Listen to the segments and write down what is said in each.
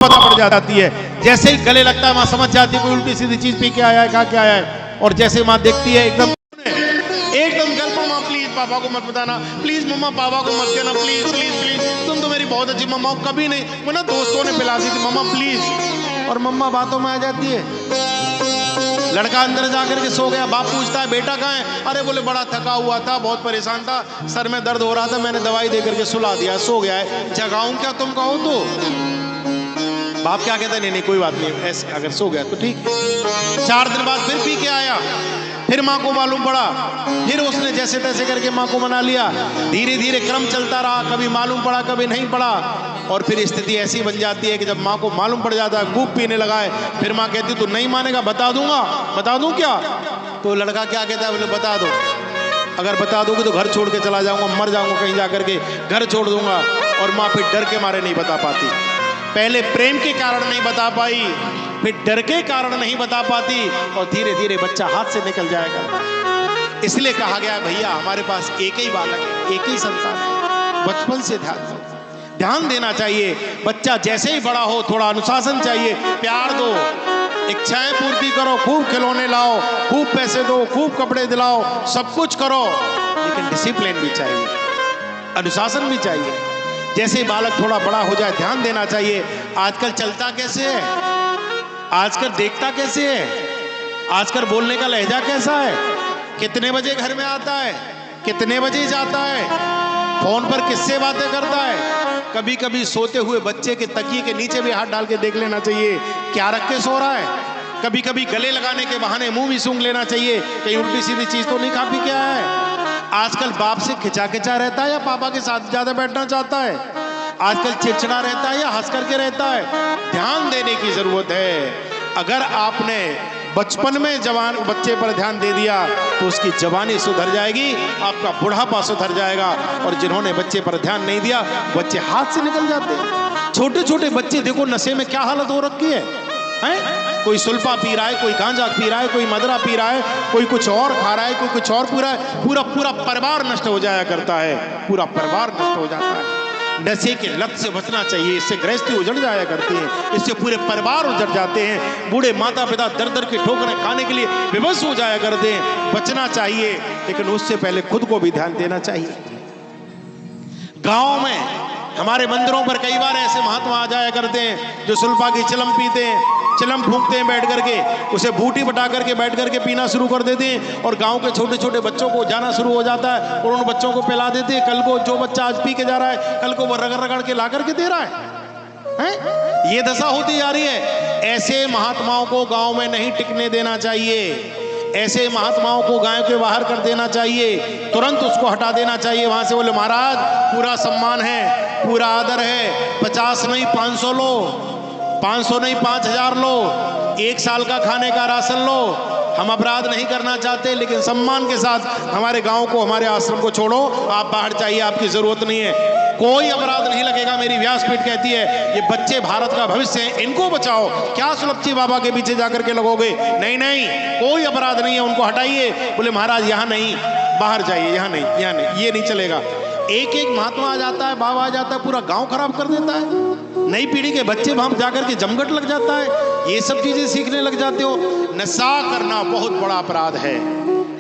पता पड़ जाती है। जैसे ही गले लगता है माँ समझ जाती है कोई उल्टी सीधी चीज पी के आया है, खा के आया है। और जैसे माँ देखती है एकदम गल्प, माँ प्लीज पापा को मत बताना, प्लीज मम्मा पापा को मत कहना, प्लीज प्लीज प्लीज, तुम तो मेरी बहुत अच्छी मम्मा हो, कभी नहीं, वो ना दोस्तों ने पिला दी थी मम्मा प्लीज। और मम्मा बातों में आ जाती है। लड़का अंदर जाकर के सो गया, बाप पूछता है बेटा कहाँ है? अरे बोले बड़ा थका हुआ था, बहुत परेशान था, सर में दर्द हो रहा था, मैंने दवाई दे करके सुला दिया, सो गया है, जगाऊं क्या तुम कहो तो? बाप क्या कहता है? नहीं नहीं कोई बात नहीं, ऐसे अगर सो गया तो ठीक। 4 दिन बाद फिर पी के आया, फिर माँ को मालूम पड़ा, फिर उसने जैसे तैसे करके माँ को मना लिया। धीरे धीरे क्रम चलता रहा, कभी मालूम पड़ा कभी नहीं पड़ा। और फिर स्थिति ऐसी बन जाती है कि जब माँ को मालूम पड़ जाता है, खूब पीने लगा है, फिर माँ कहती तू नहीं मानेगा, बता दूंगा। बता दूं क्या? तो लड़का क्या कहता है? बोले बता दो, अगर बता दोगे तो घर छोड़ के चला जाऊंगा, मर जाऊंगा कहीं जाकर के, घर छोड़ दूंगा। और माँ फिर डर के मारे नहीं बता पाती। पहले प्रेम के कारण नहीं बता पाई, फिर डर के कारण नहीं बता पाती, और धीरे धीरे बच्चा हाथ से निकल जाएगा। इसलिए कहा गया भैया हमारे पास एक ही बालक है, एक ही संतान है, बचपन से ध्यान देना चाहिए। बच्चा जैसे ही बड़ा हो थोड़ा अनुशासन चाहिए, प्यार दो, इच्छाएं पूर्ति करो, खूब खिलौने लाओ, खूब पैसे दो, खूब कपड़े दिलाओ, सब कुछ करो, लेकिन डिसिप्लिन भी चाहिए, अनुशासन भी चाहिए। जैसे ही बालक थोड़ा बड़ा हो जाए ध्यान देना चाहिए। आजकल चलता कैसे है, आजकल देखता कैसे है, आजकल बोलने का लहजा कैसा है, कितने बजे घर में आता है, कितने बजे जाता है, फोन पर किससे बातें करता है। कभी कभी सोते हुए बच्चे के तकिए के नीचे भी हाथ डाल के देख लेना चाहिए क्या रख के सो रहा है। कभी कभी गले लगाने के बहाने मुंह भी सूंघ लेना चाहिए, कहीं उल्टी सीधी चीज तो नहीं खा पी के आया है। आजकल बाप से खिंचा खिंचा रहता है या पापा के साथ ज्यादा बैठना चाहता है? आजकल चिड़चिड़ा रहता है या हंस करके रहता है? ध्यान देने की जरूरत है। अगर आपने बचपन में जवान बच्चे पर ध्यान दे दिया तो उसकी जवानी सुधर जाएगी, आपका बुढ़ापा सुधर जाएगा। और जिन्होंने बच्चे पर ध्यान नहीं दिया बच्चे हाथ से निकल जाते हैं। छोटे छोटे बच्चे देखो नशे में क्या हालत हो रखी है, हैं? कोई सुल्फा पी रहा है, कोई गांजा पी रहा है, कोई मदरा पी रहा है, कोई कुछ और खा रहा है, कोई कुछ और पी रहा है। पूरा पूरा परिवार नष्ट हो जाया करता है, पूरा परिवार नष्ट हो जाता है। नशे के लत से बचना चाहिए, इससे गृहस्थी उजड़ जाया करती है, इससे पूरे परिवार उजड़ जाते हैं। बूढ़े माता पिता दर दर की ठोकरें खाने के लिए विवश हो जाया करते हैं। बचना चाहिए, लेकिन उससे पहले खुद को भी ध्यान देना चाहिए। गाँव में हमारे मंदिरों पर कई बार ऐसे महात्मा आ जाया करते हैं जो सुल्फा की चिलम पीते हैं, चिलम फूंकते हैं बैठ करके, उसे बूटी बटा करके बैठ करके पीना शुरू कर देते हैं। और गांव के छोटे छोटे बच्चों को जाना शुरू हो जाता है और उन बच्चों को पिला देते हैं। कल को जो बच्चा आज पी के जा रहा है, कल को वो रगड़ रगड़ के ला करके दे रहा है? ये दशा होती जा रही है। ऐसे महात्माओं को गाँव में नहीं टिकने देना चाहिए। ऐसे महात्माओं को गांव के बाहर कर देना चाहिए, तुरंत उसको हटा देना चाहिए वहां से। बोले महाराज पूरा सम्मान है, पूरा आदर है, 50 नहीं 500 लो, 500 नहीं 5000 लो, 1 साल का खाने का राशन लो। हम अपराध नहीं करना चाहते, लेकिन सम्मान के साथ हमारे गांव को, हमारे आश्रम को छोड़ो, आप बाहर चाहिए, आपकी जरूरत नहीं है। कोई अपराध नहीं लगेगा। मेरी व्यासपीठ कहती है ये बच्चे भारत का भविष्य हैं, इनको बचाओ। क्या सुलक्षी बाबा के पीछे जाकर के लगोगे? नहीं नहीं, कोई अपराध नहीं है, उनको हटाइए। बोले महाराज यहाँ नहीं, बाहर जाइए, यहाँ नहीं, यहाँ नहीं, ये नहीं चलेगा। एक एक महात्मा आ जाता है, बाबा आ जाता है, पूरा गांव खराब कर देता है। नई पीढ़ी के बच्चे वहां जाकर के जमघट लग जाता है, ये सब चीजें सीखने लग जाते हो। नशा करना बहुत बड़ा अपराध है,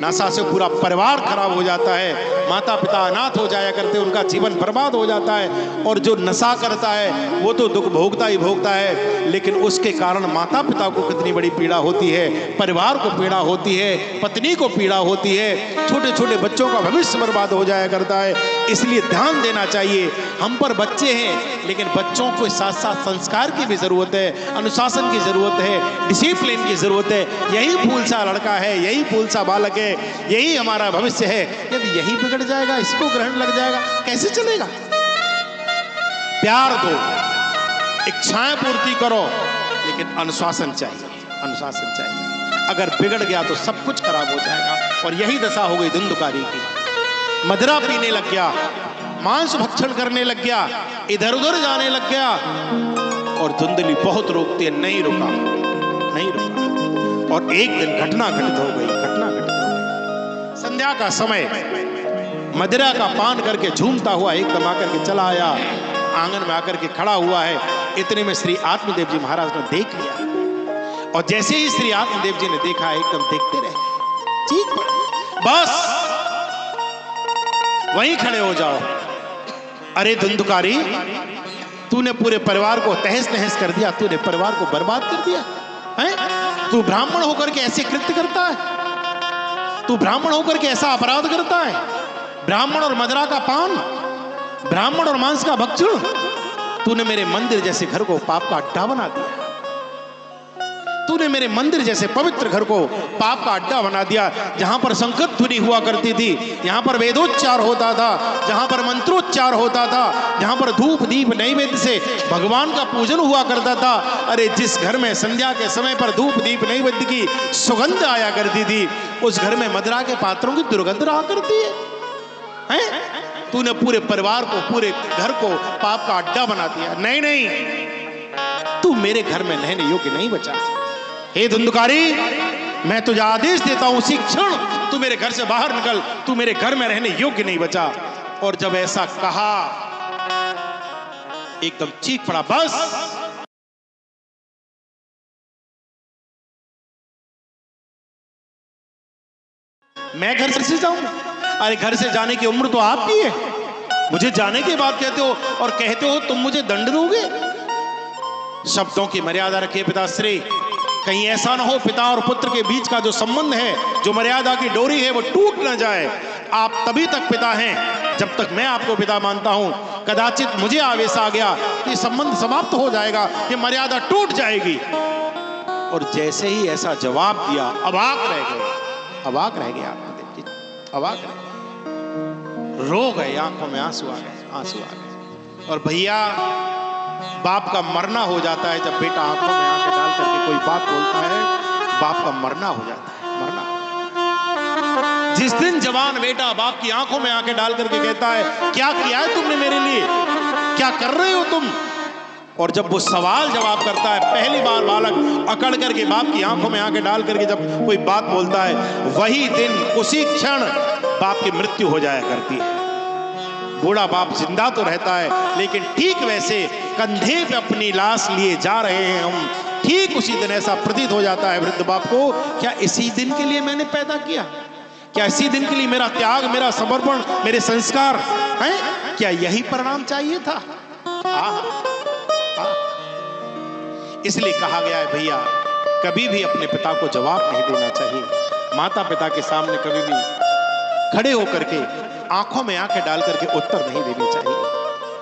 नशा से पूरा परिवार खराब हो जाता है, माता पिता अनाथ हो जाया करते, उनका जीवन बर्बाद हो जाता है। और जो नशा करता है वो तो दुख भोगता ही भोगता है, लेकिन उसके कारण माता पिता को कितनी बड़ी पीड़ा होती है, परिवार को पीड़ा होती है, पत्नी को पीड़ा होती है, छोटे छोटे बच्चों का भविष्य बर्बाद हो जाया करता है। इसलिए ध्यान देना चाहिए। हम पर बच्चे हैं, लेकिन बच्चों को साथ साथ संस्कार की भी जरूरत है, अनुशासन की जरूरत है, डिसिप्लिन की जरूरत है। यही फूल सा लड़का है, यही फूल सा बालक है, यही हमारा भविष्य है। यदि यही बिगड़ जाएगा, इसको ग्रहण लग जाएगा, कैसे चलेगा? प्यार दो, इच्छाएं पूर्ति करो, लेकिन अनुशासन चाहिए, अनुशासन चाहिए। अगर बिगड़ गया तो सब कुछ खराब हो जाएगा। और यही दशा हो गई धुंधकारी की। मदिरा पीने लग गया, मांस भक्षण करने लग गया, इधर उधर जाने लग गया। और धुंधली बहुत रोकती है, नहीं रुका, नहीं रुका। और एक दिन घटना घटित हो गई, घटना घटित हो गई। संध्या का समय, मदिरा का पान करके झूमता हुआ एकदम आकर के चला आया, आंगन में आकर के खड़ा हुआ है। इतने में श्री आत्मदेव जी महाराज ने देख लिया और जैसे ही श्री आत्मदेव जी ने देखा एकदम देखते रहे, चीख पड़े, बस वहीं खड़े हो जाओ। अरे धुंधकारी, तूने पूरे परिवार को तहस नहस कर दिया, तूने परिवार को बर्बाद कर दिया है। तू ब्राह्मण होकर के ऐसे कृत्य करता है, तू ब्राह्मण होकर के ऐसा अपराध करता है। ब्राह्मण और मदिरा का पान, ब्राह्मण और मांस का भक्षण, तूने मेरे मंदिर जैसे घर को पाप का अड्डा बना दिया। तूने मेरे मंदिर जैसे पवित्र घर को पाप का अड्डा बना दिया, जहां पर संकट ध्वनि हुआ करती थी, यहां पर वेदोच्चार होता था, जहां पर मंत्रोच्चार होता था, जहां पर धूप दीप नैवेद्य से भगवान का पूजन हुआ करता था। अरे जिस घर में संध्या के समय पर धूप दीप नैवेद्य की सुगंध आया करती थी, उस घर में मदिरा के पात्रों की दुर्गंध रहा करती है। तूने पूरे परिवार को, पूरे घर को पाप का अड्डा बना दिया। नहीं नहीं, तू मेरे घर में रहने योग्य नहीं बचा। हे धुंधकारी, मैं तुझे आदेश देता हूं, उसी क्षण तू मेरे घर से बाहर निकल, तू मेरे घर में रहने योग्य नहीं बचा। और जब ऐसा कहा, एकदम चीख पड़ा, बस मैं घर से जाऊं? अरे घर से जाने की उम्र तो आपकी है, मुझे जाने के बाद कहते हो और कहते हो तुम मुझे दंड दोगे। शब्दों की मर्यादा रखिए पिताश्री, कहीं ऐसा ना हो पिता और पुत्र के बीच का जो संबंध है, जो मर्यादा की डोरी है, वो टूट ना जाए। आप तभी तक पिता हैं जब तक मैं आपको पिता मानता हूं। कदाचित मुझे आवेश आ गया कि संबंध समाप्त हो जाएगा, ये मर्यादा टूट जाएगी। और जैसे ही ऐसा जवाब दिया, अवाक रह गए, अवाक रह गए आत्मदेव जी, अवाक रह गए, रो गए, आंखों में आंसू आ गए, आंसू आ गए। और भैया, बाप का मरना हो जाता है जब बेटा आंखों में आंखें डाल करके कोई बात बोलता है, बाप का मरना हो जाता है, मरना। जिस दिन जवान बेटा बाप की आंखों में आंखें डाल करके कहता है, क्या किया है तुमने मेरे लिए, क्या कर रहे हो तुम? और जब वो सवाल जवाब करता है, पहली बार बालक अकड़ करके बाप की आंखों में आंखें डाल करके जब कोई बात बोलता है, वही दिन, उसी क्षण बाप की मृत्यु हो जाया करती है। बूढ़ा बाप जिंदा तो रहता है, लेकिन ठीक वैसे कंधे पे अपनी लाश लिए जा रहे हैं हम। ठीक उसी दिन ऐसा प्रतीत हो जाता है वृद्ध बाप को, क्या इसी दिन के लिए मैंने पैदा किया? क्या इसी दिन के लिए मेरा त्याग, मेरा समर्पण, मेरे संस्कार हैं? क्या यही परिणाम चाहिए था? इसलिए कहा गया है भैया, कभी भी अपने पिता को जवाब नहीं देना चाहिए। माता पिता के सामने कभी भी खड़े होकर के आंखों में आंखें डाल करके उत्तर नहीं देने चाहिए,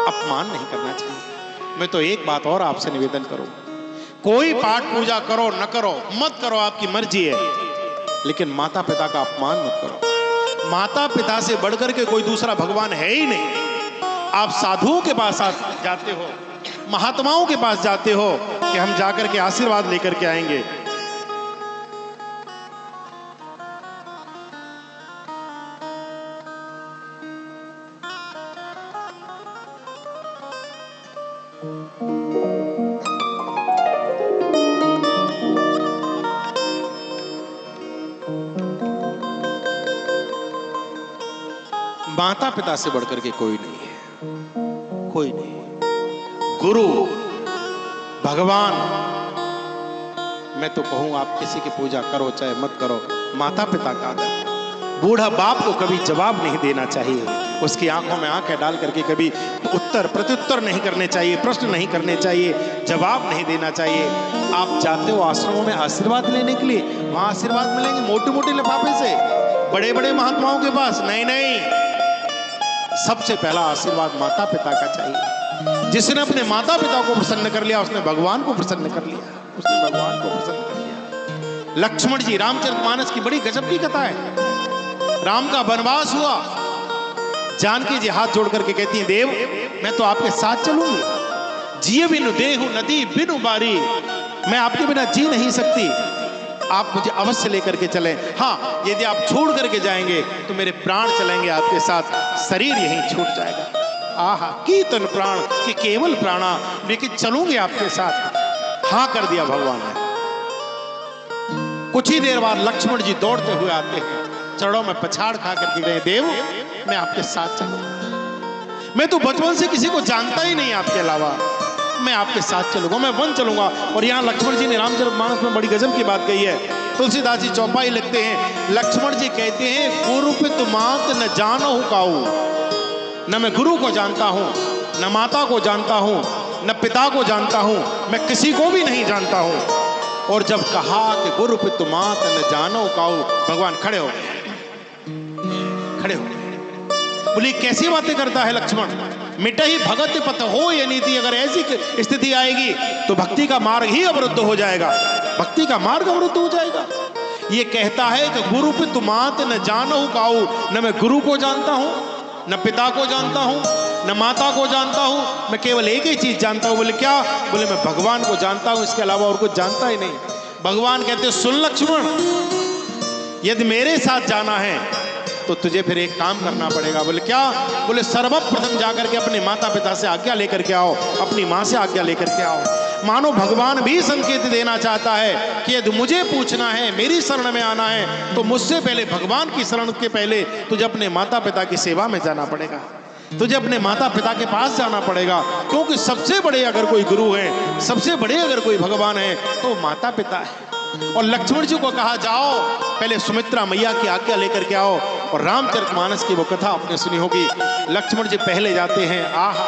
अपमान नहीं करना चाहिए। मैं तो एक बात और आपसे निवेदन करूं, कोई पाठ पूजा करो न करो, मत करो, आपकी मर्जी है, लेकिन माता पिता का अपमान मत करो। माता पिता से बढ़कर के कोई दूसरा भगवान है ही नहीं। आप साधुओं के पास जाते हो, महात्माओं के पास जाते हो कि हम जाकर के आशीर्वाद लेकर के आएंगे। माता पिता से बढ़कर के कोई नहीं है, कोई नहीं। गुरु, भगवान, मैं तो कहूं आप किसी की पूजा करो चाहे मत करो, माता पिता का आदर है। बूढ़ा बाप को कभी जवाब नहीं देना चाहिए, उसकी आंखों में आंखें डाल करके कभी उत्तर प्रत्युत्तर नहीं करने चाहिए, प्रश्न नहीं करने चाहिए, जवाब नहीं देना चाहिए। आप जाते हो आश्रमों में आशीर्वाद लेने के लिए, वहां आशीर्वाद मिलेंगे मोटे मोटे लिफाफे से, बड़े बड़े महात्माओं के पास नहीं। नहीं, सबसे पहला आशीर्वाद माता पिता का चाहिए। जिसने अपने माता पिता को प्रसन्न कर लिया, उसने भगवान को प्रसन्न कर लिया, उसने भगवान को प्रसन्न कर लिया। लक्ष्मण जी, रामचरितमानस की बड़ी गजब की कथा है। राम का वनवास हुआ, जानकी जी हाथ जोड़ करके कहती है, देव मैं तो आपके साथ चलूंगी, जिए बिनु देहु नदी बिनु बारी, मैं आपके बिना जी नहीं सकती, आप मुझे अवश्य लेकर के चलें। हाँ, यदि आप छोड़ करके जाएंगे तो मेरे प्राण चलेंगे आपके साथ, शरीर यहीं छूट जाएगा। आहा, की तन प्राण कि केवल प्राणा, लेकिन चलूंगे आपके साथ। हाँ कर दिया भगवान ने। कुछ ही देर बाद लक्ष्मण जी दौड़ते हुए आते हैं, चरणों में पछाड़ खा करके गए, देव मैं आपके साथ चलूंगा, मैं तो बचपन से किसी को जानता ही नहीं आपके अलावा, मैं आपके साथ चलूंगा, मैं वन चलूंगा। और यहाँ लक्ष्मण जी ने रामचरितमानस में बड़ी गजब की बात कही है। तुलसीदास जी चौपाई लिखते हैं, लक्ष्मण जी कहते हैं गुरु पितु मात न जानहु काऊ, न मैं गुरु को जानता हूं, न माता को जानता हूं, न पिता को जानता हूं, मैं किसी को भी नहीं जानता हूं। और जब कहा कि गुरु पितु मात न जानो काऊ, भगवान खड़े हो, खड़े हो। बोली कैसी बातें करता है लक्ष्मण, मिट ही भगत पथ हो ये नीति। अगर ऐसी स्थिति आएगी तो भक्ति का मार्ग ही अवरुद्ध हो जाएगा, भक्ति का मार्ग अवरुद्ध हो जाएगा। ये कहता है कि गुरु पितु मात न जानो काऊ, न मैं गुरु को जानता हूं, न पिता को जानता हूं, न माता को जानता हूं, मैं केवल एक ही चीज जानता हूं। बोले क्या? बोले मैं भगवान को जानता हूं, इसके अलावा और कुछ जानता ही नहीं। भगवान कहते सुन लक्ष्मण, यदि मेरे साथ जाना है तो तुझे फिर एक काम करना पड़ेगा। बोले क्या? बोले सर्वप्रथम जाकर के अपने माता पिता से आज्ञा लेकर के आओ, अपनी मां से आज्ञा लेकर के आओ। मानो भगवान भी संकेत देना चाहता है कि यदि मुझे पूछना है, मेरी शरण में आना है, तो मुझसे पहले भगवान की शरण के पहले तुझे अपने माता पिता की सेवा में जाना पड़ेगा, तुझे अपने माता पिता के पास जाना पड़ेगा। क्योंकि सबसे बड़े अगर कोई गुरु है, सबसे बड़े अगर कोई भगवान है तो माता पिता है। और लक्ष्मण जी को कहा जाओ पहले सुमित्रा मैया की आज्ञा लेकर के आओ। और रामचरितमानस की वो कथा आपने सुनी होगी, लक्ष्मण जी पहले जाते हैं, आहा,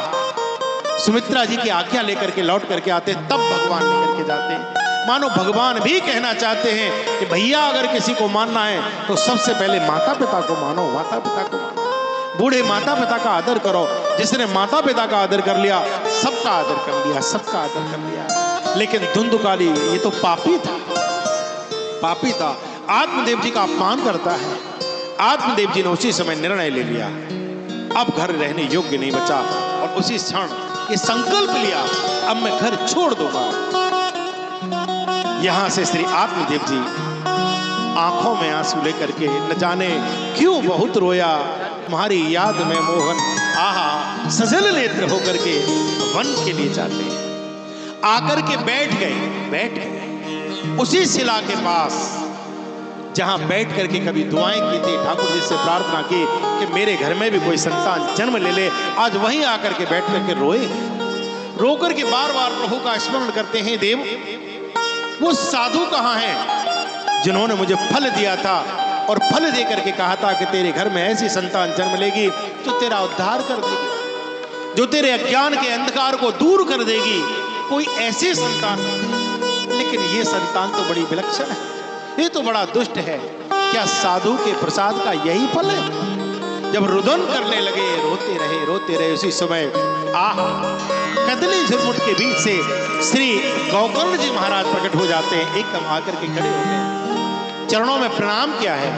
सुमित्रा जी की आज्ञा लेकर के लौट करके आते हैं, तब भगवान लेकर के जाते हैं। मानो भगवान भी कहना चाहते हैं कि भैया अगर किसी को मानना है तो सबसे पहले माता पिता को मानो, माता पिता को मानो। बूढ़े माता पिता का आदर करो। जिसने माता पिता का आदर कर लिया, सबका आदर कर लिया, सबका आदर कर लिया। लेकिन धुंधुकाली ये तो पापी था, पापी था, आत्मदेव जी का अपमान करता है। आत्मदेव जी ने उसी समय निर्णय ले लिया, अब घर रहने योग्य नहीं बचा। और उसी क्षण ये संकल्प लिया, अब मैं घर छोड़ दूंगा। यहां से श्री आत्मदेव जी आंखों में आंसू लेकर के न जाने क्यों बहुत रोया, तुम्हारी याद में मोहन, आहा, सजल नेत्र होकर के वन के लिए जाते हैं। आकर के बैठ गए उसी शिला के पास जहां बैठ करके कभी दुआएं की थी, ठाकुर जी से प्रार्थना की कि मेरे घर में भी कोई संतान जन्म ले ले। आज वहीं आकर के बैठ करके रोए, रो करके बार बार प्रभु का स्मरण करते हैं। देव, वो साधु कहां हैं जिन्होंने मुझे फल दिया था और फल दे करके कहा था कि तेरे घर में ऐसी संतान जन्म लेगी जो तेरा उद्धार कर देगी, जो तेरे अज्ञान के अंधकार को दूर कर देगी, कोई ऐसी संतान। लेकिन ये संतान तो बड़ी विलक्षण है, ये तो बड़ा दुष्ट है। क्या साधु के प्रसाद का यही फल है? जब रुदन करने लगे, रोते रहे। उसी समय आहा, कदली झुरमुट के बीच से श्री गोकर्ण जी महाराज प्रकट हो जाते हैं। एकदम आकर के खड़े हो गए, चरणों में प्रणाम किया है।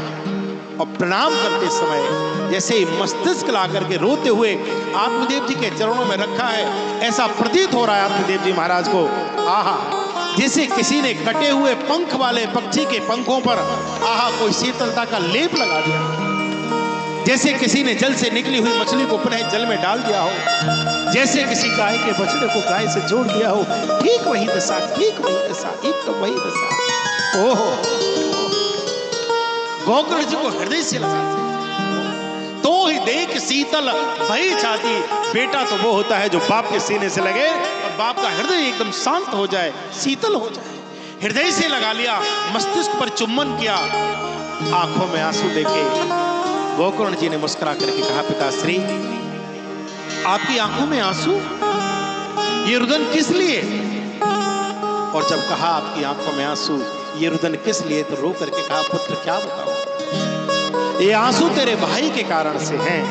और प्रणाम करते समय जैसे ही मस्तिष्क ला करके रोते हुए आत्मदेव जी के चरणों में रखा है, ऐसा प्रतीत हो रहा है आत्मदेव जी महाराज को, आहा, जैसे किसी ने कटे हुए पंख वाले पक्षी के पंखों पर आहा कोई शीतलता का लेप लगा दिया, जैसे किसी ने जल से निकली हुई मछली को पुनः जल में डाल दिया हो, जैसे किसी गाय के बछड़े को गाय से जोड़ दिया हो। ठीक वही दशा, ठीक वही दशा, एक तो वही दशा। ओहो, गोकर्ण जी को हृदय से लगा, तो ही देख शीतल भई छाती। बेटा तो वो होता है जो बाप के सीने से लगे और बाप का हृदय एकदम शांत हो जाए, शीतल हो जाए। हृदय से लगा लिया, मस्तिष्क पर चुम्बन किया, आंखों में आंसू देखे गोकर्ण जी ने मुस्कुरा करके कहा, पिताश्री आपकी आंखों में आंसू, ये रुदन किस लिए? और जब कहा आपकी आंखों में आंसू, ये रुदन किस लिए, तो रो करके कहा, पुत्र क्या बताऊं, ये आंसू तेरे भाई के कारण से हैं,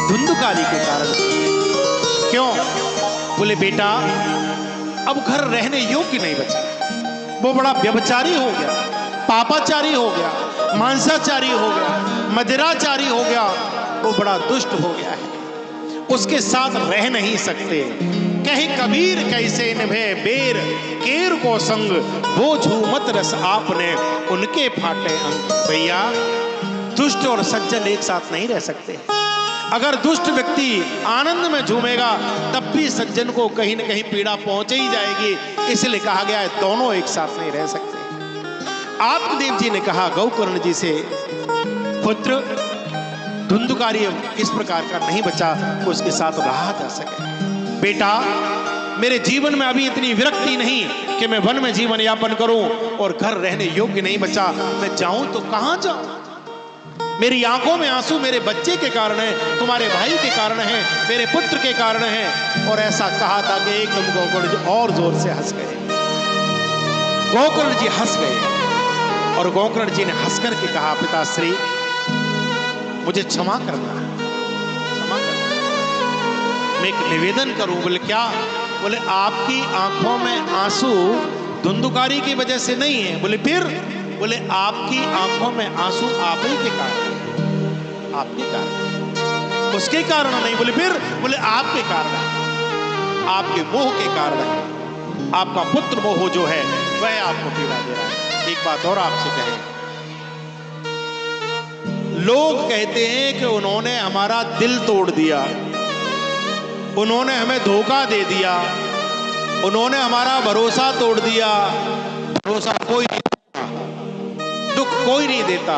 धुंधुकाली के कारण से। क्यों? बोले बेटा अब घर रहने योग्य नहीं बचा, वो बड़ा व्यभिचारी हो गया, पापाचारी हो गया, मांसाचारी हो गया, मदिराचारी हो गया, वो बड़ा दुष्ट हो गया है, उसके साथ रह नहीं सकते। कहे कबीर कैसे निभे बेर केर को संग, वो झूमत रस आपने उनके फाटे अंग। भैया दुष्ट और सज्जन एक साथ नहीं रह सकते। अगर दुष्ट व्यक्ति आनंद में झूमेगा तब भी सज्जन को कहीं न कहीं पीड़ा पहुंचे ही जाएगी, इसलिए कहा गया है दोनों एक साथ नहीं रह सकते। आत्मदेव जी ने कहा गोकर्ण जी से, पुत्र धुंधुकारी इस प्रकार का नहीं बचा कि उसके साथ रहा जा सके। बेटा मेरे जीवन में अभी इतनी विरक्ति नहीं कि मैं वन में जीवन यापन करूं और घर रहने योग्य नहीं बचा, मैं जाऊं तो कहां जाऊं? मेरी आंखों में आंसू मेरे बच्चे के कारण है, तुम्हारे भाई के कारण है, मेरे पुत्र के कारण है। और ऐसा कहा था कि एकदम गोकर्ण जी और जोर से हंस गए। गोकर्ण जी हंस गए और गोकर्ण जी ने हंस करके कहा, पिताश्री मुझे क्षमा करना, क्षमा करना। मैं एक निवेदन करूं। बोले क्या? बोले आपकी आंखों में आंसू धुंधुकारी की वजह से नहीं है। बोले फिर? बोले आपकी आंखों में आंसू आप ही के कारण है, आपके कारण, उसके कारण नहीं। बोले फिर? बोले आपके कारण है, आपके मोह के कारण है। आपका पुत्र मोह जो है वह आपको पीड़ा दे रहा है। एक बात और आपसे कहें, लोग कहते हैं कि उन्होंने हमारा दिल तोड़ दिया, उन्होंने हमें धोखा दे दिया, उन्होंने हमारा भरोसा तोड़ दिया। भरोसा कोई नहीं, दुख कोई नहीं देता,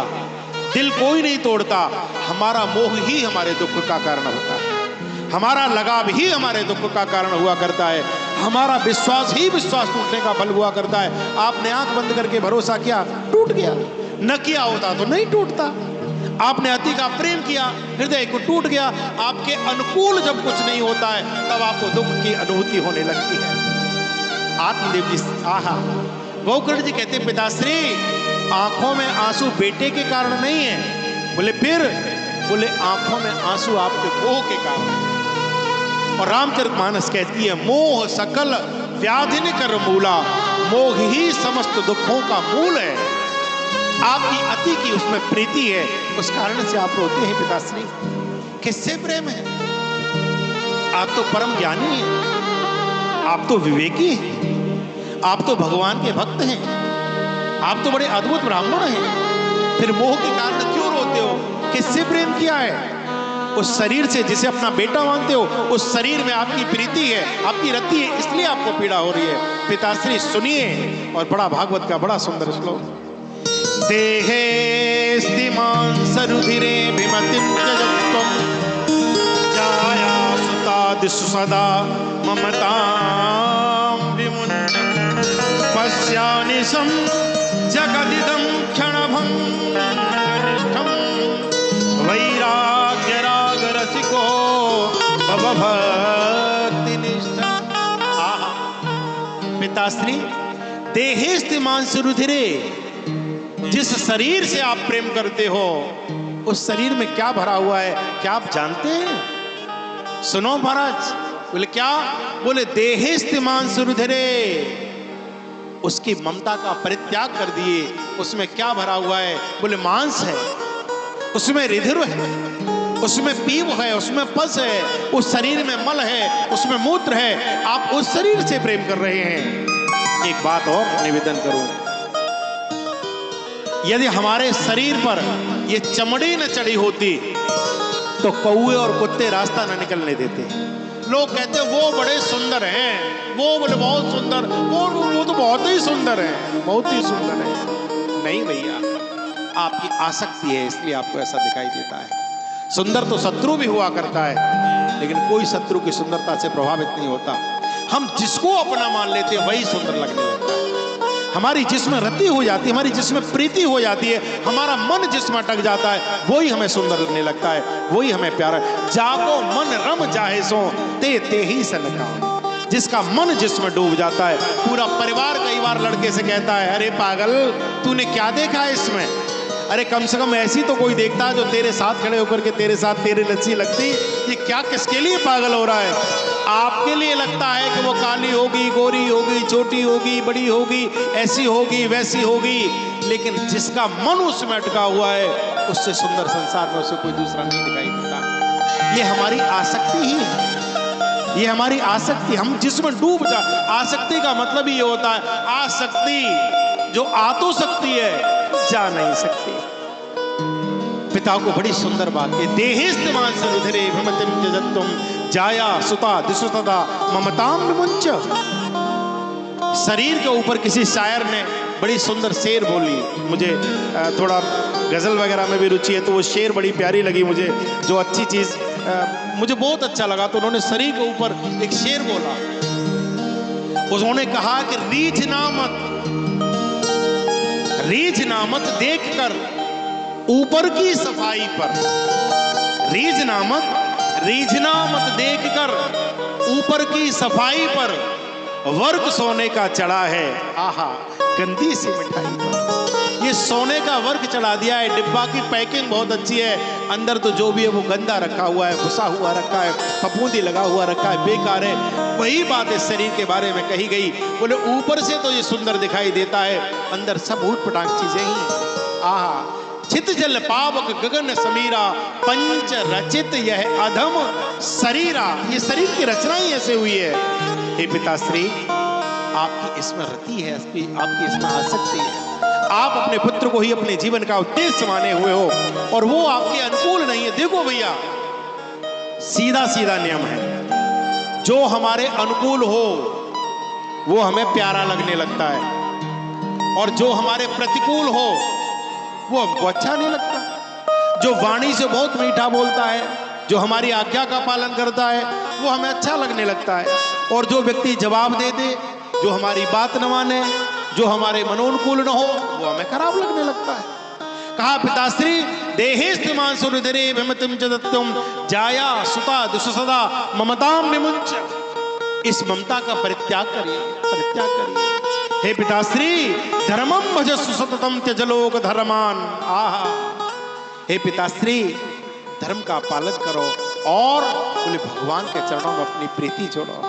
दिल कोई नहीं तोड़ता। हमारा मोह ही हमारे दुख का कारण होता है, हमारा लगाव ही हमारे दुख का कारण हुआ करता है, हमारा विश्वास ही विश्वास टूटने का फल हुआ करता है। आपने आंख बंद करके भरोसा किया, टूट गया, न किया होता तो नहीं टूटता। आपने अति का प्रेम किया, हृदय को टूट गया। आपके अनुकूल जब कुछ नहीं होता है तब आपको दुख की अनुभूति होने लगती है। आत्मदेव जी, आहा, गोकर्ण जी कहते, पिताश्री आंखों में आंसू बेटे के कारण नहीं है। बोले फिर? बोले आंखों में आंसू आपके मोह के कारण है। और रामचरितमानस कहती है, मोह सकल व्याधि कर मूला, मोह ही समस्त दुखों का मूल है। आपकी अति की उसमें प्रीति है, उस कारण से आप रोते हैं पिताश्री। किससे प्रेम है? आप तो परम ज्ञानी हैं, आप तो विवेकी हैं, आप तो भगवान के भक्त हैं, आप तो बड़े अद्भुत ब्राह्मण हैं। फिर मोह के कारण क्यों रोते हो? किससे प्रेम किया है? उस शरीर से जिसे अपना बेटा मानते हो, उस शरीर में आपकी प्रीति है, आपकी रति है, इसलिए आपको पीड़ा हो रही है। पिताश्री सुनिए, और बड़ा भागवत का बड़ा सुंदर श्लोक, देहे स्तिमान् सरुधिरे विमतिं त्यजत्वं, जाया सुतादिषु सदा ममतां विमुञ्च, पश्यानिशं जगदिदं क्षणभङ्गनिष्ठं, वैराग्यरागरसिको भवभक्तिनिष्ठम्। आहा, पिताश्री देहे स्तिमान् सरुधिरे, जिस शरीर से आप प्रेम करते हो उस शरीर में क्या भरा हुआ है क्या आप जानते हैं? सुनो महाराज। बोले क्या? बोले देहे स्तिमान् सरुधिरे, उसकी ममता का परित्याग कर दिए। उसमें क्या भरा हुआ है? बोले मांस है, उसमें रिधिर है, उसमें पीव है, उसमें पस है, उस शरीर में मल है, उसमें मूत्र है। आप उस शरीर से प्रेम कर रहे हैं। एक बात और निवेदन करूं, यदि हमारे शरीर पर ये चमड़ी न चढ़ी होती तो कौवे और कुत्ते रास्ता न निकलने देते। लोग कहते हैं वो बड़े सुंदर हैं, वो बोले बहुत सुंदर, वो तो बहुत ही सुंदर है, बहुत ही सुंदर है। नहीं भैया, आपकी आसक्ति है, इसलिए आपको ऐसा दिखाई देता है। सुंदर तो शत्रु भी हुआ करता है, लेकिन कोई शत्रु की सुंदरता से प्रभावित नहीं होता। हम जिसको अपना मान लेते हैं वही सुंदर लगने लगता है। हमारी जिसमें रति हो जाती है, हमारी जिसमें प्रीति हो जाती है, हमारा मन जिसमें अटक जाता है, वही हमें सुंदर लगने लगता है, वही हमें प्यारा। जाको मन रम जाहे सो ते ते ही सनका। जिसका मन जिसमें डूब जाता है, पूरा परिवार कई बार लड़के से कहता है, अरे पागल तूने क्या देखा है इसमें? अरे कम से कम ऐसी तो कोई देखता है जो तेरे साथ खड़े होकर के तेरे साथ तेरे लच्छी लगती। ये क्या किसके लिए पागल हो रहा है? आपके लिए लगता है कि वो काली होगी, गोरी होगी, छोटी होगी, बड़ी होगी, ऐसी होगी, वैसी होगी, लेकिन जिसका मन उसमें अटका हुआ है, उससे सुंदर संसार में उसे कोई दूसरा नहीं दिखाई देता। ये हमारी आसक्ति ही है, ये हमारी आसक्ति। हम जिसमें डूब जा, आसक्ति का मतलब ये होता है, आसक्ति जो आ तो सकती है जा नहीं सकती। पिता को बड़ी सुंदर बात है, देहे स्तिमान् सरुधिरे विमतिं त्यजत्वं, जाया सुता दिशु तदा ममतां विमुञ्च। शरीर के ऊपर किसी शायर ने बड़ी सुंदर शेर बोली। मुझे थोड़ा गजल वगैरह में भी रुचि है, तो वो शेर बड़ी प्यारी लगी मुझे, जो अच्छी चीज मुझे बहुत अच्छा लगा। तो उन्होंने शरीर के ऊपर एक शेर बोला, उन्होंने कहा कि रीझना मत देखकर ऊपर की सफाई पर, रीझना मत देखकर ऊपर की सफाई पर, वर्क सोने का चढ़ा है आहा गंदी सी मिठाई पर। ये सोने का वर्क चढ़ा दिया है, डिब्बा की पैकिंग बहुत अच्छी है, अंदर तो जो भी है वो गंदा रखा हुआ है, घुसा हुआ रखा है, फफूंदी लगा हुआ रखा है, बेकार है। वही बात इस शरीर के बारे में कही गई। बोले ऊपर से तो ये सुंदर दिखाई देता है, अंदर सब ऊट पटांग चीजें ही। आहा चित जल पावक गगन समीरा, पंच रचित यह अधम शरीरा। ये शरीर की रचना ही ऐसे हुई है। हे पिताश्री, आपकी इसमें रति है, आपकी इसमें आसक्ति है। आप अपने पुत्र को ही अपने जीवन का उद्देश्य माने हुए हो और वो आपके अनुकूल नहीं है। देखो भैया, सीधा सीधा नियम है, जो हमारे अनुकूल हो वो हमें प्यारा लगने लगता है, और जो हमारे प्रतिकूल हो वो हमको अच्छा नहीं लगता। जो वाणी से बहुत मीठा बोलता है, जो हमारी आज्ञा का पालन करता है, वो हमें अच्छा लगने लगता है, और जो व्यक्ति जवाब दे दे, जो हमारी बात न माने, जो हमारे मनोनुकूल न हो, वो हमें खराब लगने लगता है। कहा पिताश्री, देहेस्तिमान सुरधरे भमतिम चदत्तुम जाया सुता दुससदा ममताम विमुंच। इस ममता का परित्याग करिए, परित्याग करिए। हे पिताश्री, धर्मम भजस्सु सततम त्यजलोक धर्मान। आहा, हे पिताश्री, धर्म का पालन करो और बोले भगवान के चरणों में अपनी प्रीति जोड़ो,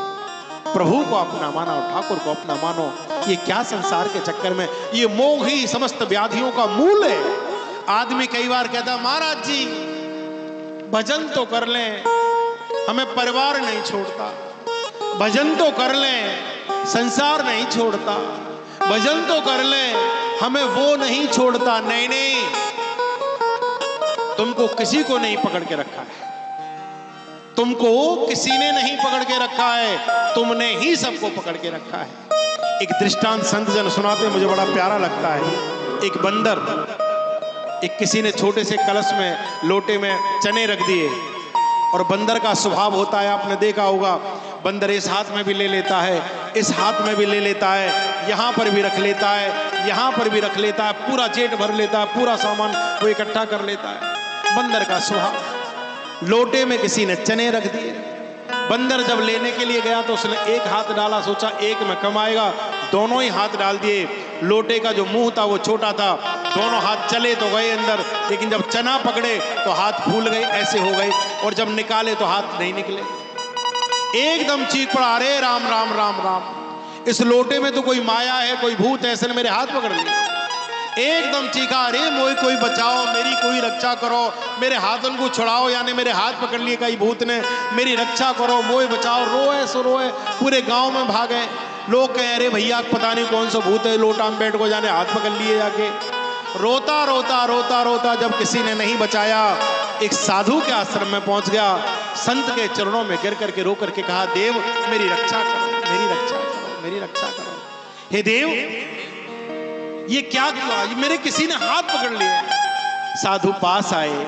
प्रभु को अपना मानो, ठाकुर को अपना मानो। ये क्या संसार के चक्कर में, ये मोह ही समस्त व्याधियों का मूल है। आदमी कई बार कहता है, महाराज जी भजन तो कर लें, हमें परिवार नहीं छोड़ता, भजन तो कर लें, संसार नहीं छोड़ता, भजन तो कर लें, हमें वो नहीं छोड़ता। नहीं नहीं, तुमको किसी को नहीं पकड़ के रखा है, तुमको किसी ने नहीं पकड़ के रखा है, तुमने ही सबको पकड़ के रखा है। एक दृष्टांत संत जन सुनाते, मुझे बड़ा प्यारा लगता है। एक बंदर, एक किसी ने छोटे से कलश में, लोटे में चने रख दिए, और बंदर का स्वभाव होता है, आपने देखा होगा, बंदर इस हाथ में भी ले लेता है, इस हाथ में भी ले लेता है, यहाँ पर भी रख लेता है, यहाँ पर भी रख लेता है, पूरा जेट भर लेता है, पूरा सामान वो इकट्ठा कर लेता है। बंदर का स्वभाव। लोटे में किसी ने चने रख दिए, बंदर जब लेने के लिए गया तो उसने एक हाथ डाला, सोचा एक में कम आएगा, दोनों ही हाथ डाल दिए। लोटे का जो मुंह था वो छोटा था, दोनों हाथ चले तो गए अंदर, लेकिन जब चना पकड़े तो हाथ फूल गए, ऐसे हो गए, और जब निकाले तो हाथ नहीं निकले। एकदम चीख पड़ा, अरे राम राम राम राम, इस लोटे में तो कोई माया है, कोई भूत है, इसने मेरे हाथ पकड़ लिए। एकदम चीखा, अरे मोई कोई बचाओ, मेरी कोई रक्षा करो, मेरे हाथों को छुड़ाओ, यानी मेरे हाथ पकड़ लिए कई भूत ने, मेरी रक्षा करो, मोई बचाओ। रोए सो रोए, पूरे गांव में भागे। लोग कहे, अरे भैया पता नहीं कौन सा भूत है, लोटा में बैठ को जाने हाथ पकड़ लिए जाके। रोता रोता रोता रोता जब किसी ने नहीं बचाया, एक साधु के आश्रम में पहुंच गया, संत के चरणों में गिर करके रो करके कहा, देव मेरी रक्षा करो, मेरी रक्षा करो, मेरी रक्षा करो। हे देव, ये क्या हुआ, मेरे किसी ने हाथ पकड़ लिए। साधु पास आए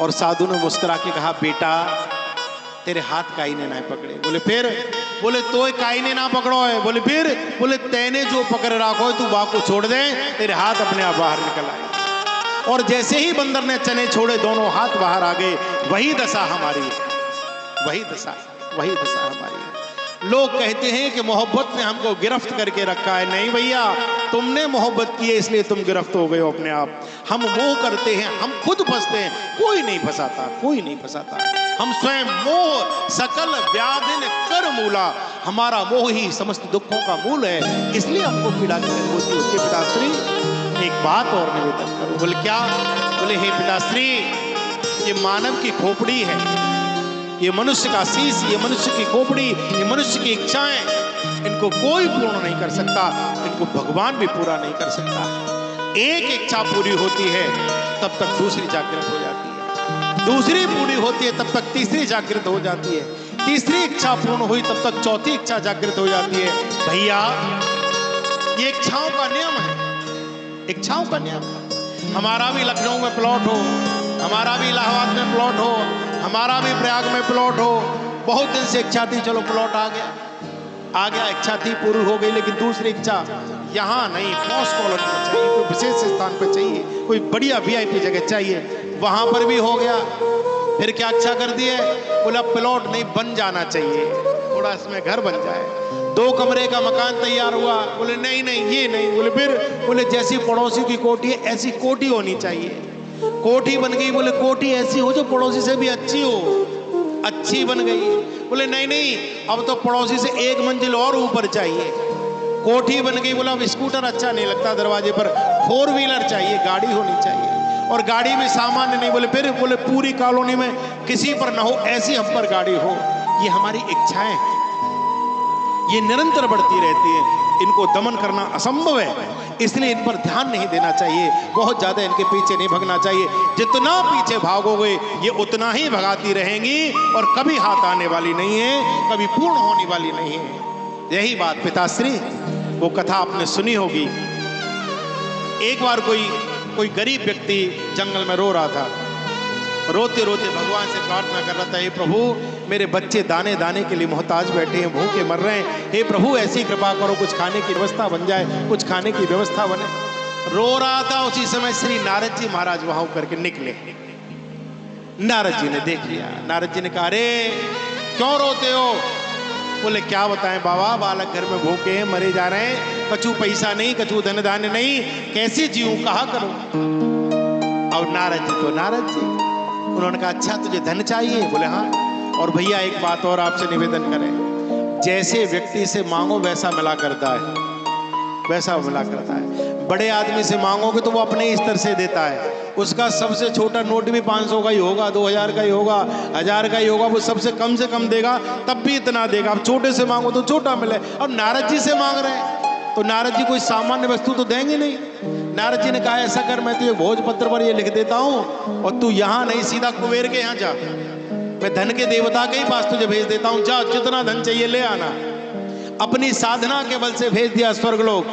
और साधु ने मुस्कुरा के कहा, बेटा तेरे हाथ काई ने ना पकड़े। बोले फिर? बोले तो काई ने ना पकड़ो है। बोले फिर? बोले तेने जो पकड़ रखो तू बात को छोड़ दे, तेरे हाथ अपने आप बाहर निकल आए। और जैसे ही बंदर ने चने छोड़े, दोनों हाथ बाहर आ गए। वही दशा हमारी है, वही दशा हमारी है। लोग कहते हैं कि मोहब्बत ने हमको गिरफ्त करके रखा है। नहीं भैया, तुमने मोहब्बत की है इसलिए तुम गिरफ्त हो गए हो अपने आप। हम मोह करते हैं, हम खुद फंसते हैं, कोई नहीं फंसाता, कोई नहीं फंसाता। हम स्वयं मोह सकल व्याधिन कर मूला, हमारा मोह ही समस्त दुखों का मूल है, इसलिए हमको पीड़ा की अनुभूति होती है। पिताश्री एक बात और निवेदन करो। बोले क्या? बोले हे पिताश्री, ये मानव की खोपड़ी है, ये मनुष्य का शीश, ये मनुष्य की खोपड़ी, ये मनुष्य की इच्छाएं, इनको कोई पूर्ण नहीं कर सकता, इनको भगवान भी पूरा नहीं कर सकता। एक इच्छा पूरी होती है तब तक दूसरी जागृत हो जाती है, दूसरी पूरी होती है तब तक तीसरी जागृत हो जाती है, तीसरी इच्छा पूर्ण हुई तब तक चौथी इच्छा जागृत हो जाती है। भैया ये इच्छाओं का नियम है, इच्छाओं का नियम है। हमारा भी लखनऊ में प्लॉट हो, हमारा भी इलाहाबाद में प्लॉट हो, हमारा भी प्रयाग में प्लॉट हो, बहुत दिन से इच्छा थी, चलो प्लॉट आ गया। आ गया, इच्छा थी पूरी हो गई, लेकिन दूसरी इच्छा यहाँ नहीं, पॉश कॉलोनी में चाहिए, कोई विशेष स्थान पे चाहिए, कोई बढ़िया VIP जगह चाहिए। वहां पर भी हो गया। फिर क्या इच्छा कर दी है? बोला प्लॉट नहीं, बन जाना चाहिए, थोड़ा इसमें घर बन जाए। 2 कमरे का मकान तैयार हुआ, बोले नहीं नहीं ये नहीं। बोले फिर? बोले जैसी पड़ोसी की कोठी है ऐसी कोठी होनी चाहिए। कोठी बन गई, बोले कोठी ऐसी हो जो पड़ोसी से भी अच्छी हो, अच्छी बन गई। बोले नहीं नहीं, अब तो पड़ोसी से 1 मंजिल और ऊपर चाहिए। कोठी बन गई, बोला अब स्कूटर अच्छा नहीं लगता दरवाजे पर, 4 व्हीलर चाहिए, गाड़ी होनी चाहिए। और गाड़ी भी सामान्य नहीं। बोले फिर? बोले पूरी कॉलोनी में किसी पर ना हो ऐसी हम पर गाड़ी हो। ये हमारी इच्छाएं हैं, ये निरंतर बढ़ती रहती है, इनको दमन करना असंभव है, इसलिए इन पर ध्यान नहीं देना चाहिए, बहुत ज्यादा इनके पीछे नहीं भगना चाहिए। जितना पीछे भागोगे ये उतना ही भगाती रहेंगी और कभी हाथ आने वाली नहीं है, कभी पूर्ण होने वाली नहीं है। यही बात पिताश्री, वो कथा आपने सुनी होगी। एक बार कोई गरीब व्यक्ति जंगल में रो रहा था, रोते रोते भगवान से प्रार्थना कर रहा था, हे प्रभु मेरे बच्चे दाने दाने के लिए मोहताज बैठे हैं, भूखे मर रहे हैं, हे प्रभु ऐसी कृपा करो, कुछ खाने की व्यवस्था बन जाए, कुछ खाने की व्यवस्था बने। रो रहा था, उसी समय श्री नारद जी महाराज वहां करके निकले। नारद जी ने देख लिया। नारद जी ने कहा, अरे क्यों रोते हो? बोले क्या बताएं बाबा, बालक घर में भूखे हैं, मरे जा रहे हैं, कछु पैसा नहीं, कछु धन धान्य नहीं, कैसे जीऊं, कहा करूं। और नारद जी तो नारद जी, उन्होंने कहा अच्छा तुझे धन चाहिए? बोले हाँ। और भैया एक बात और आपसे निवेदन करें, जैसे व्यक्ति से मांगो वैसा मिला करता है, वैसा मिला करता है। बड़े आदमी से मांगोगे तो वो अपने स्तर से देता है, उसका सबसे छोटा नोट भी 500 का ही होगा, 2000 का ही होगा, 1000 का ही होगा, वो सबसे कम देगा, तब भी इतना देगा। अब छोटे से मांगो तो छोटा मिले। अब नारद जी से मांग रहे हैं तो नारद जी कोई सामान्य वस्तु तो देंगे नहीं। नारद जी ने कहा ऐसा कर, मैं तुझे भोजपत्र पर ये लिख देता हूँ और तू यहाँ नहीं सीधा कुबेर के यहाँ जा, मैं धन के देवता के ही पास तुझे भेज देता हूँ, जा जितना धन चाहिए ले आना। अपनी साधना के बल से भेज दिया स्वर्गलोक।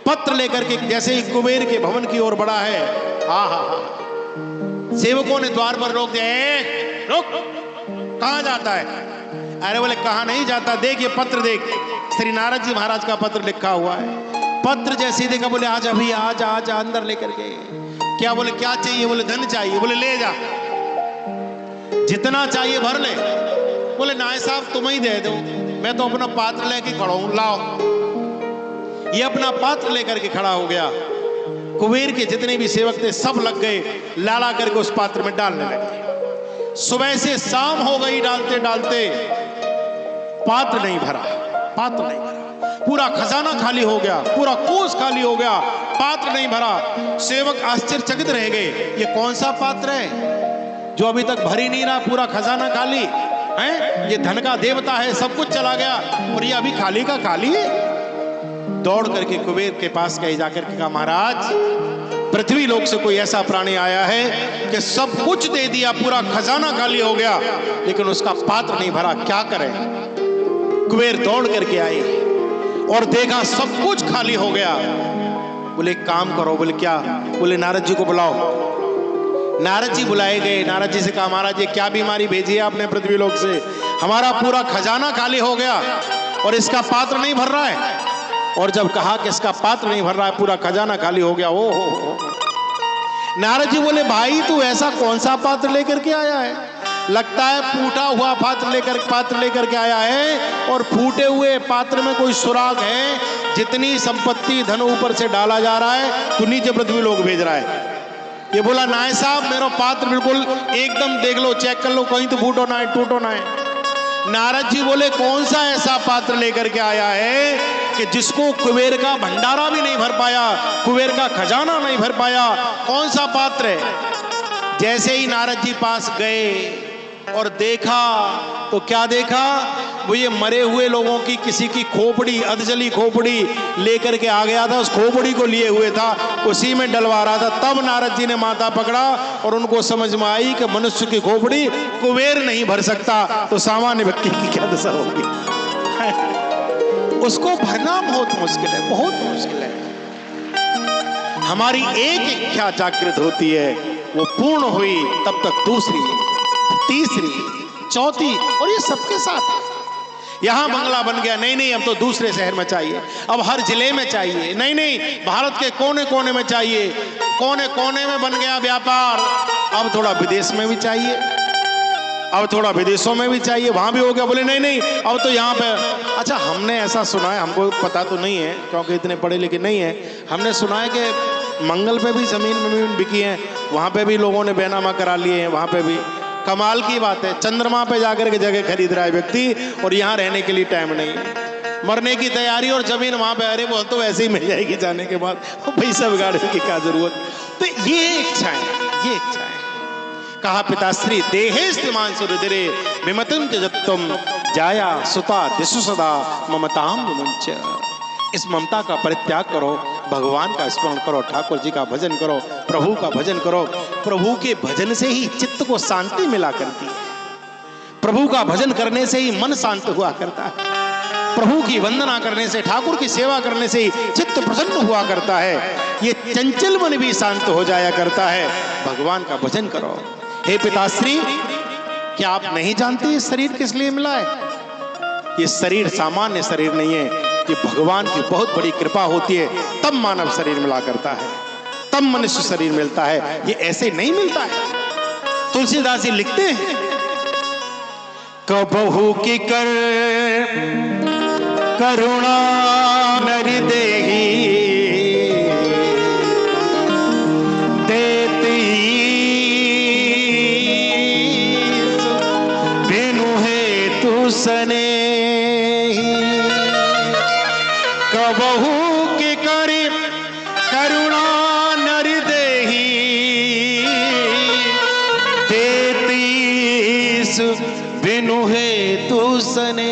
पत्र लेकर के जैसे ही कुबेर के भवन की ओर बढ़ा है, हा हा हा, सेवकों ने द्वार पर रोक दिया, रुक, कहां जाता है? अरे बोले कहां नहीं जाता, देख ये पत्र देख, श्री नारद जी महाराज का पत्र लिखा हुआ है। पत्र जैसे देखा, बोले आजा भैया आजा आजा, अंदर लेकर के। क्या? बोले क्या चाहिए? बोले धन चाहिए। बोले ले जा, जितना चाहिए भर ले। बोले नाय साहब तुम ही दे दो, मैं तो अपना पात्र लेके खड़ा हूं, लाओ। ये अपना पात्र लेकर के खड़ा हो गया। कुबेर के जितने भी सेवक थे सब लग गए, लाला करके उस पात्र में डालने लगे। सुबह से शाम हो गई, डालते डालते पात्र नहीं भरा, पात्र नहीं भरा, पूरा खजाना खाली हो गया, पूरा कोष खाली हो गया, पात्र नहीं भरा। सेवक आश्चर्यचकित रह गए, ये कौन सा पात्र है जो अभी तक भर ही नहीं रहा, पूरा खजाना खाली है, ये धन का देवता है, सब कुछ चला गया और ये अभी खाली का खाली है। दौड़ करके कुबेर के पास गए, जाकर के कहा महाराज पृथ्वी लोक से कोई ऐसा प्राणी आया है कि सब कुछ दे दिया, पूरा खजाना खाली हो गया, लेकिन उसका पात्र नहीं भरा, क्या करें? कुबेर दौड़ करके आए और देखा सब कुछ खाली हो गया। बोले एक काम करो। बोले क्या? बोले नारद जी को बुलाओ। नारद जी बुलाए गए। नारद जी से कहा महाराज ये क्या बीमारी भेजी है आपने पृथ्वी लोक से, हमारा पूरा खजाना खाली हो गया और इसका पात्र नहीं भर रहा है। और जब कहा कि इसका पात्र नहीं भर रहा है, पूरा खजाना खाली हो गया, ओ हो। नारद जी बोले भाई तू ऐसा कौन सा पात्र लेकर के आया है? लगता है फूटा हुआ पात्र लेकर के आया है, और फूटे हुए पात्र में कोई सुराग है, जितनी संपत्ति धन ऊपर से डाला जा रहा है तू नीचे पृथ्वी लोक भेज रहा है। ये बोला नाय साहब मेरा पात्र बिल्कुल एकदम देख लो, चेक कर लो, कहीं तो फूटो ना है, टूटो ना है। नारद जी बोले कौन सा ऐसा पात्र लेकर के आया है कि जिसको कुबेर का भंडारा भी नहीं भर पाया, कुबेर का खजाना नहीं भर पाया, कौन सा पात्र है? जैसे ही नारद जी पास गए और देखा तो क्या देखा? वो ये मरे हुए लोगों की किसी की खोपड़ी, अधजली खोपड़ी लेकर के आ गया था, उस खोपड़ी को लिए हुए था, उसी में डलवा रहा था। तब नारद जी ने माथा पकड़ा और उनको समझ में आई कि मनुष्य की खोपड़ी कुबेर नहीं भर सकता, तो सामान्य व्यक्ति की क्या दशा होगी? उसको भरना बहुत मुश्किल है, बहुत मुश्किल है। हमारी एक इच्छा जागृत होती है, वो पूर्ण हुई तब तक दूसरी, तीसरी, चौथी, और ये सबके साथ यहाँ बंगला बन गया, नहीं नहीं अब तो दूसरे शहर में चाहिए, अब हर जिले में चाहिए, नहीं नहीं भारत के कोने कोने में चाहिए, कोने कोने में बन गया व्यापार, अब थोड़ा विदेश में भी चाहिए, अब थोड़ा विदेशों में भी चाहिए, वहां भी हो गया, बोले नहीं नहीं अब तो यहाँ पे। अच्छा हमने ऐसा सुना है, हमको पता तो नहीं है क्योंकि इतने पढ़े लिखे नहीं है, हमने सुना है कि मंगल पे भी जमीन बिकी है, वहां पे भी लोगों ने बेनामा करा लिए हैं, वहां पे भी। कमाल की बात है, चंद्रमा पे जाकर के जगह खरीद रहा है व्यक्ति और यहाँ रहने के लिए टाइम नहीं है, मरने की तैयारी और जमीन वहां पे, अरे वो तो वैसे ही मिल जाएगी जाने के बाद, पैसा बिगाड़ने की क्या जरूरत। तो ये इच्छा है, ये इच्छा है। कहा पिताश्री देहेस्तिमान सुरदिरे विमतम त्यजत्वम जाया सुता दिशु सदा ममताम विमुंच। इस ममता का परित्याग करो, भगवान का स्मरण करो, ठाकुर जी का भजन करो, प्रभु का भजन करो। प्रभु के भजन से ही चित्त को शांति मिला करती है, प्रभु का भजन करने से ही मन शांत हुआ करता है, प्रभु की वंदना करने से, ठाकुर की सेवा करने से ही चित्त प्रसन्न हुआ करता है, ये चंचल मन भी शांत हो जाया करता है। भगवान का भजन करो। हे पिताश्री, क्या आप नहीं जानते ये शरीर किस लिए मिला है? ये शरीर सामान्य शरीर नहीं है, ये भगवान की बहुत बड़ी कृपा होती है, तब मानव शरीर मिला करता है, तब मनुष्य शरीर मिलता है, ये ऐसे नहीं मिलता है। तुलसीदास जी लिखते हैं, कबहू की कर करुणा नर देही देती बिनु हेतु सने, कबहू के कर करुणा नर देही देती बिनु हेतु सने।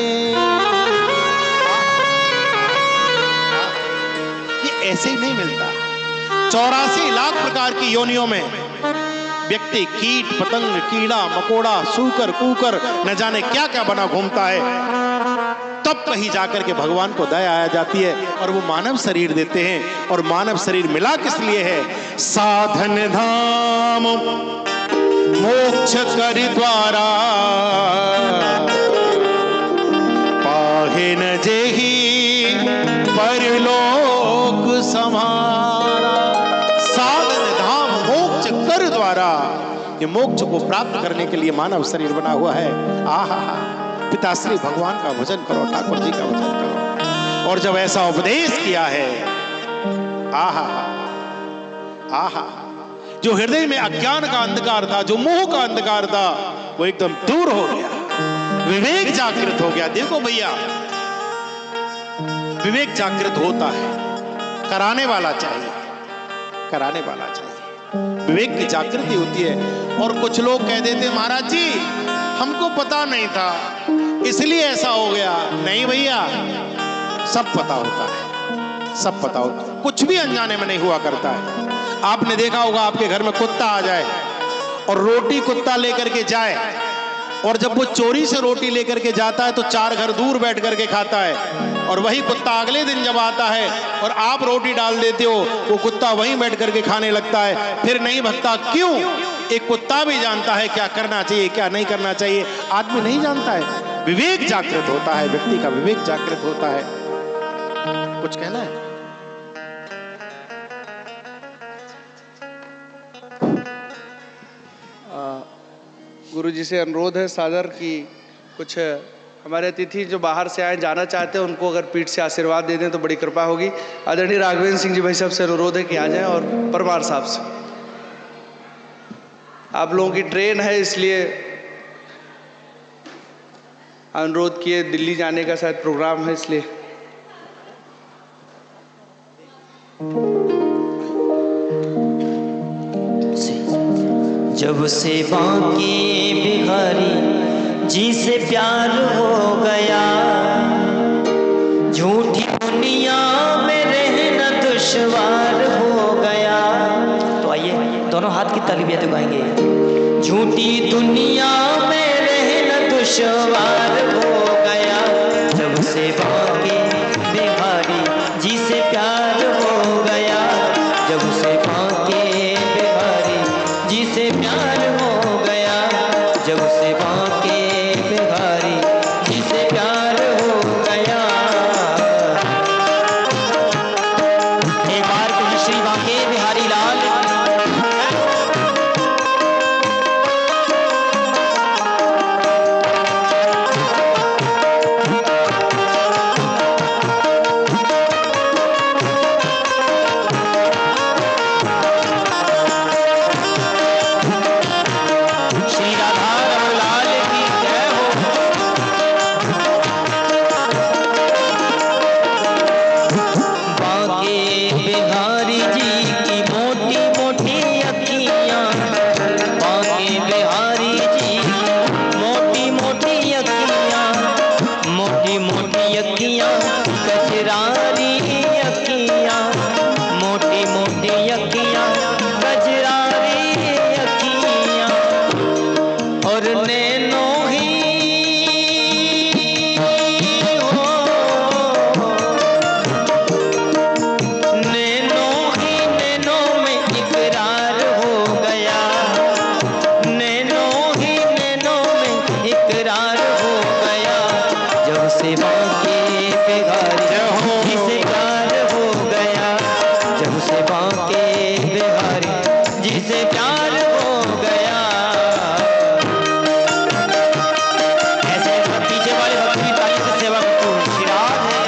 ये ऐसे ही नहीं मिलता। 84 लाख प्रकार की योनियों में व्यक्ति कीट पतंग कीड़ा मकोड़ा सूकर कूकर न जाने क्या क्या बना घूमता है, तब कहीं जाकर के भगवान को दया आ जाती है और वो मानव शरीर देते हैं। और मानव शरीर मिला किस लिए है? साधन धाम मोक्ष कर द्वारा पाहे न जेहि परलोक समारा। साधन धाम मोक्ष कर द्वारा, ये मोक्ष को प्राप्त करने के लिए मानव शरीर बना हुआ है। आहा, पिताश्री भगवान का भजन करो, ठाकुर जी का भजन करो। और जब ऐसा उपदेश किया है, आहा आहा, जो हृदय में अज्ञान का अंधकार था, जो मोह का अंधकार था, वो एकदम दूर हो गया, विवेक जागृत हो गया। देखो भैया, विवेक जागृत होता है, कराने वाला चाहिए, कराने वाला चाहिए, विवेक की जागृति होती है। और कुछ लोग कह देते महाराज जी हमको पता नहीं था इसलिए ऐसा हो गया। नहीं भैया, सब पता होता है, सब पता होता है, कुछ भी अनजाने में नहीं हुआ करता है। आपने देखा होगा, आपके घर में कुत्ता आ जाए और रोटी कुत्ता लेकर के जाए, और जब वो चोरी से रोटी लेकर के जाता है तो 4 घर दूर बैठ करके खाता है, और वही कुत्ता अगले दिन जब आता है और आप रोटी डाल देते हो, वो कुत्ता वहीं बैठ करके खाने लगता है, फिर नहीं भगता। क्यों? एक कुत्ता भी जानता है क्या करना चाहिए क्या नहीं करना चाहिए, आदमी नहीं जानता है। विवेक जागृत होता है, व्यक्ति का विवेक जागृत होता है। कुछ कहना है? गुरु जी से अनुरोध है सादर कि कुछ हमारे अतिथि जो बाहर से आए जाना चाहते हैं, उनको अगर पीठ से आशीर्वाद दे दें तो बड़ी कृपा होगी। आदरणीय राघवेंद्र सिंह जी भाई साहब से अनुरोध है कि आ जाएं, और परमार साहब से। आप लोगों की ट्रेन है इसलिए अनुरोध किए, दिल्ली जाने का शायद प्रोग्राम है इसलिए। जब से बांके बिहारी जी से प्यार हो गया, झूठी दुनिया में रहना दुश्वार हो गया। तो आइए दोनों हाथ की तालियां तो गाएंगे। झूठी दुनिया में रहना दुश्वार हो गया, जब से बांके बिहारी जी से प्यार हो गया, जब से बांके बिहारी जी से प्यार हो गया, जब से बांके बिहारी जी से प्यार हो बिहारी लाल श्री राधा रमण लाल की जय हो। बांके बिहारी जी की मोटी मोटी अखियां, बांके बिहारी जी मोटी मोटी अखियां, मोटी मोटी अखियां कजरारी अखियां, मोटी मोटी अखियां कजरारी अखियां और नैनो ही हो, नैनो में इकरार हो गया, नैनो ही नैनो में इकरार हो गया, जब से बांके बिहारी जी से प्यार हो गया, जब से बांके बिहारी जी से प्यार हो गया। ऐसे सब पीछे वाले भक्त की ताली से सेवा को आशीर्वाद है।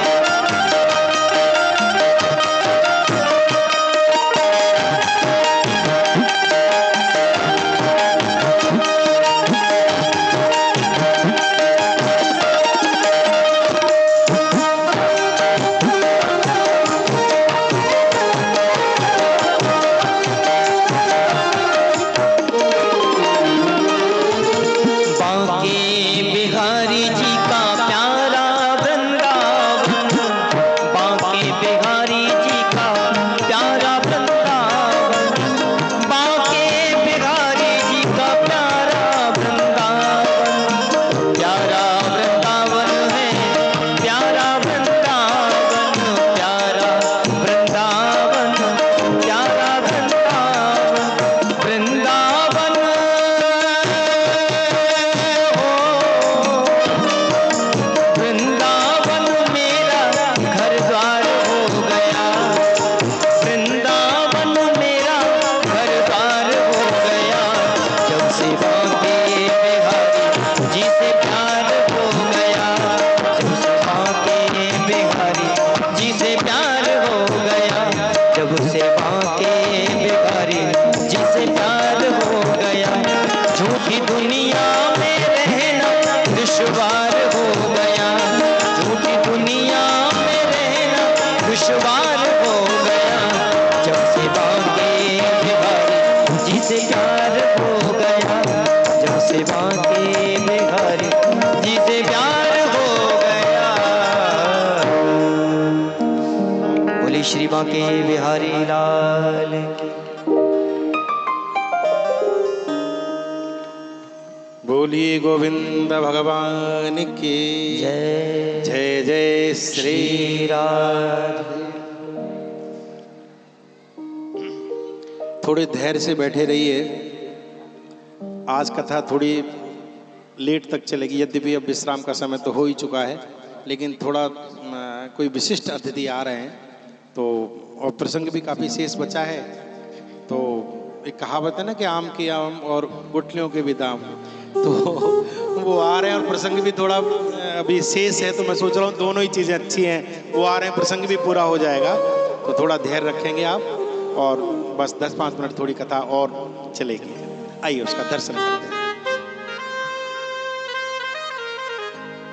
बांके बिहारी जी का प्यारा वृंदावन, बांके बिहारी जी का प्यारा वृंदावन, बांके बिहारी जी का प्यारा वृंदावन, प्यारा वृंदावन है, प्यारा वृंदावन, प्यारा वृंदावन, प्यारा वृंदावन, वृंदावन वृंदावन मेरा घर द्वार हो गया, वृंदावन मेरा घर द्वार हो गया, जब से बांके बिहारी जी से प्यार हो गया, जब से बांके बिहारी जी से प्यार हो गया, जब से बांके बिहारी जी से प्यार हो गया, झूठी दुनिया में रहना दुश्वार हो गया, झूठी दुनिया में रहना दुश्वार हो गया, जब से बांके बिहारी जी से प्यार हो गया, जब से बांके बिहारी जी से प्यार हो गया। बोले श्री बांके बिहारी लाल की। बोलिए गोविंद भगवान की जय जय जय श्री श्री राधे। थोड़े धैर्य से बैठे रहिए। आज कथा थोड़ी लेट तक चलेगी, यद्यपि अब विश्राम का समय तो हो ही चुका है, लेकिन थोड़ा कोई विशिष्ट अतिथि आ रहे हैं तो, और प्रसंग भी काफ़ी शेष बचा है। तो एक कहावत है ना कि आम के आम और गुठलियों के भी दाम, तो वो आ रहे हैं और प्रसंग भी थोड़ा अभी शेष है, तो मैं सोच रहा हूँ दोनों ही चीज़ें अच्छी हैं। वो आ रहे हैं, प्रसंग भी पूरा हो जाएगा, तो थोड़ा धैर्य रखेंगे आप, और बस 10-5 मिनट थोड़ी कथा और चलेगी। आइए उसका दर्शन करते हैं।